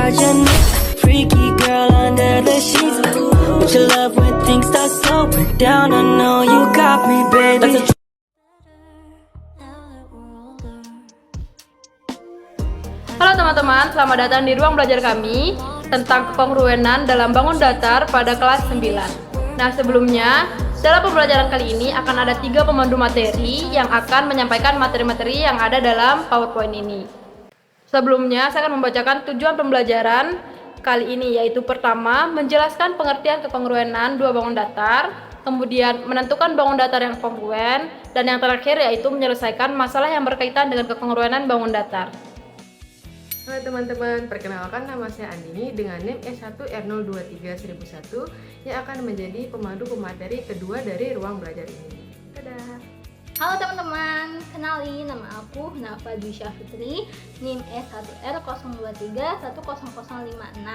charging me. Freaky girl under the sheets. But you love when things start slowing down. I know you got me, baby. Halo teman-teman, selamat datang di ruang belajar kami tentang kekongruenan dalam bangun datar pada kelas 9. Nah, sebelumnya, dalam pembelajaran kali ini akan ada 3 pemandu materi yang akan menyampaikan materi-materi yang ada dalam PowerPoint ini. Sebelumnya, saya akan membacakan tujuan pembelajaran kali ini, yaitu pertama, menjelaskan pengertian kekongruenan dua bangun datar, kemudian menentukan bangun datar yang kongruen, dan yang terakhir yaitu menyelesaikan masalah yang berkaitan dengan kekongruenan bangun datar. Halo teman-teman, perkenalkan nama saya Andini dengan NIM S1R0231001 yang akan menjadi pemandu pemateri kedua dari ruang belajar ini. Dadah! Halo teman-teman, kenalin nama aku Nafa Dwisya Fitri, NIM S1R023100056.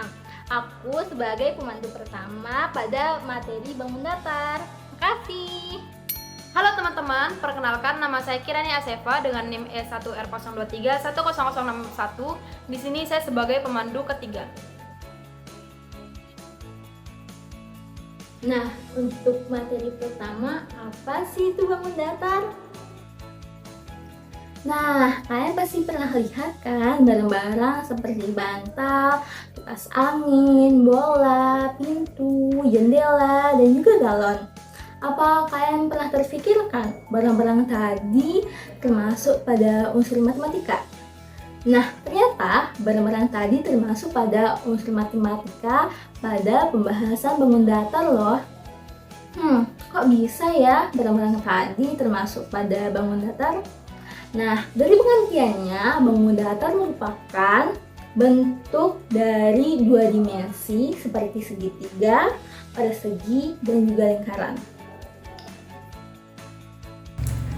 Aku sebagai pemandu pertama pada materi bangun datar. Makasih. Halo teman-teman, perkenalkan nama saya Kirani Asefa dengan NIM S1R023100061. Di sini saya sebagai pemandu ketiga. Nah, untuk materi pertama, apa sih itu bangun datar? Nah, kalian pasti pernah lihat kan barang-barang seperti bantal, kipas angin, bola, pintu, jendela, dan juga galon. Apa kalian pernah terfikirkan barang-barang tadi termasuk pada unsur matematika? Nah, ternyata barang-barang tadi termasuk pada unsur matematika pada pembahasan bangun datar loh. Kok bisa ya barang-barang tadi termasuk pada bangun datar? Nah, dari pengertiannya, bangun datar merupakan bentuk dari dua dimensi seperti segitiga, persegi, dan juga lingkaran.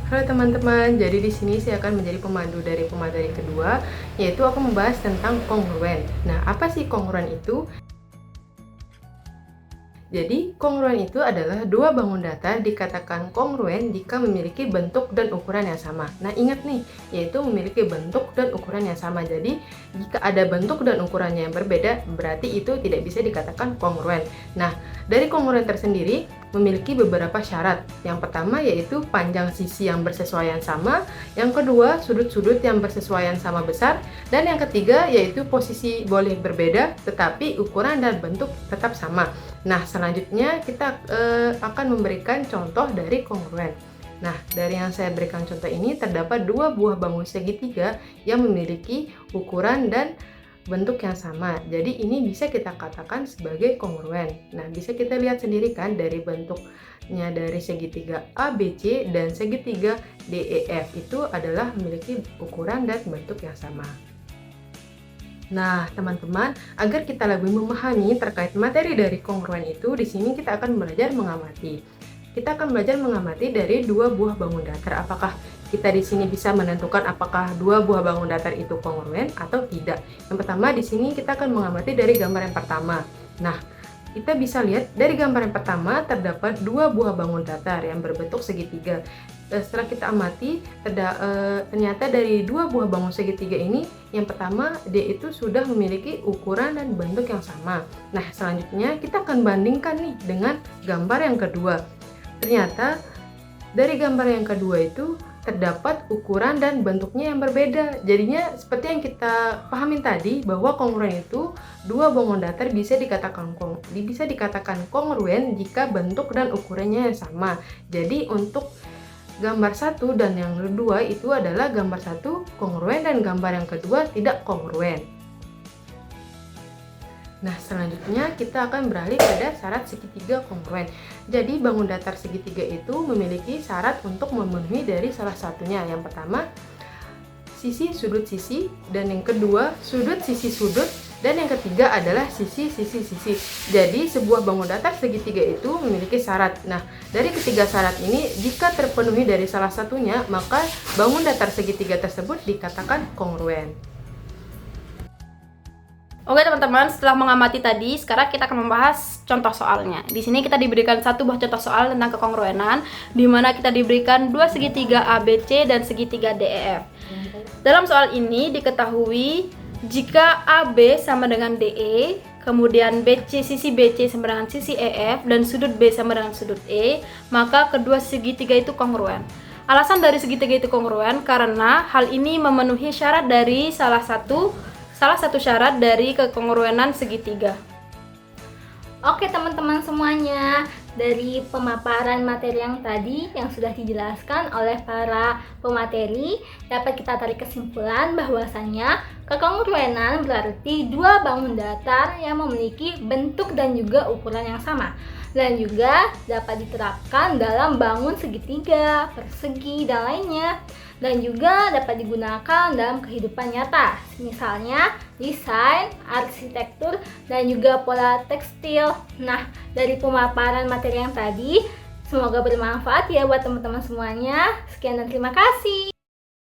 Halo teman-teman, jadi di sini saya akan menjadi pemandu dari pemateri kedua, yaitu akan membahas tentang kongruen. Nah, apa sih kongruen itu? Jadi, kongruen itu adalah dua bangun datar dikatakan kongruen jika memiliki bentuk dan ukuran yang sama. Nah, ingat nih, yaitu memiliki bentuk dan ukuran yang sama. Jadi, jika ada bentuk dan ukurannya yang berbeda, berarti itu tidak bisa dikatakan kongruen. Nah, dari kongruen tersendiri memiliki beberapa syarat. Yang pertama yaitu panjang sisi yang bersesuaian sama, yang kedua sudut-sudut yang bersesuaian sama besar, dan yang ketiga yaitu posisi boleh berbeda tetapi ukuran dan bentuk tetap sama. Nah, selanjutnya kita akan memberikan contoh dari kongruen. Nah, dari yang saya berikan contoh ini terdapat dua buah bangun segitiga yang memiliki ukuran dan bentuk yang sama. Jadi ini bisa kita katakan sebagai kongruen. Nah, bisa kita lihat sendiri kan dari bentuknya dari segitiga ABC dan segitiga DEF itu adalah memiliki ukuran dan bentuk yang sama. Nah, teman-teman, agar kita lebih memahami terkait materi dari kongruen itu, di sini kita akan belajar mengamati. Kita akan belajar mengamati dari dua buah bangun datar. Apakah kita di sini bisa menentukan apakah dua buah bangun datar itu kongruen atau tidak? Yang pertama di sini kita akan mengamati dari gambar yang pertama. Nah, kita bisa lihat dari gambar yang pertama terdapat dua buah bangun datar yang berbentuk segitiga. Setelah kita amati, ternyata dari dua buah bangun segitiga ini, yang pertama dia itu sudah memiliki ukuran dan bentuk yang sama. Nah, selanjutnya kita akan bandingkan nih dengan gambar yang kedua. Ternyata dari gambar yang kedua itu terdapat ukuran dan bentuknya yang berbeda. Jadinya seperti yang kita pahamin tadi bahwa kongruen itu dua bangun datar bisa dikatakan kongruen jika bentuk dan ukurannya yang sama. Jadi untuk gambar satu dan yang kedua itu adalah gambar satu kongruen dan gambar yang kedua tidak kongruen. Nah, selanjutnya kita akan beralih pada syarat segitiga kongruen. Jadi bangun datar segitiga itu memiliki syarat untuk memenuhi dari salah satunya. Yang pertama, sisi sudut sisi, dan yang kedua sudut sisi sudut, dan yang ketiga adalah sisi sisi sisi. Jadi sebuah bangun datar segitiga itu memiliki syarat. Nah, dari ketiga syarat ini jika terpenuhi dari salah satunya, maka bangun datar segitiga tersebut dikatakan kongruen. Oke teman-teman, setelah mengamati tadi, sekarang kita akan membahas contoh soalnya. Di sini kita diberikan satu buah contoh soal tentang kekongruenan, di mana kita diberikan dua segitiga ABC dan segitiga DEF. Dalam soal ini diketahui Jika AB sama dengan DE, kemudian sisi BC sama dengan sisi EF, dan sudut B sama dengan sudut E, maka kedua segitiga itu kongruen. Alasan dari segitiga itu kongruen karena hal ini memenuhi syarat dari salah satu syarat dari kekongruenan segitiga. Oke teman-teman semuanya, dari pemaparan materi yang tadi yang sudah dijelaskan oleh para pemateri, dapat kita tarik kesimpulan bahwasannya kekongruenan berarti dua bangun datar yang memiliki bentuk dan juga ukuran yang sama, dan juga dapat diterapkan dalam bangun segitiga, persegi, dan lainnya, dan juga dapat digunakan dalam kehidupan nyata, misalnya desain, arsitektur, dan juga pola tekstil. Nah, dari pemaparan materi yang tadi, semoga bermanfaat ya buat teman-teman semuanya. Sekian dan terima kasih.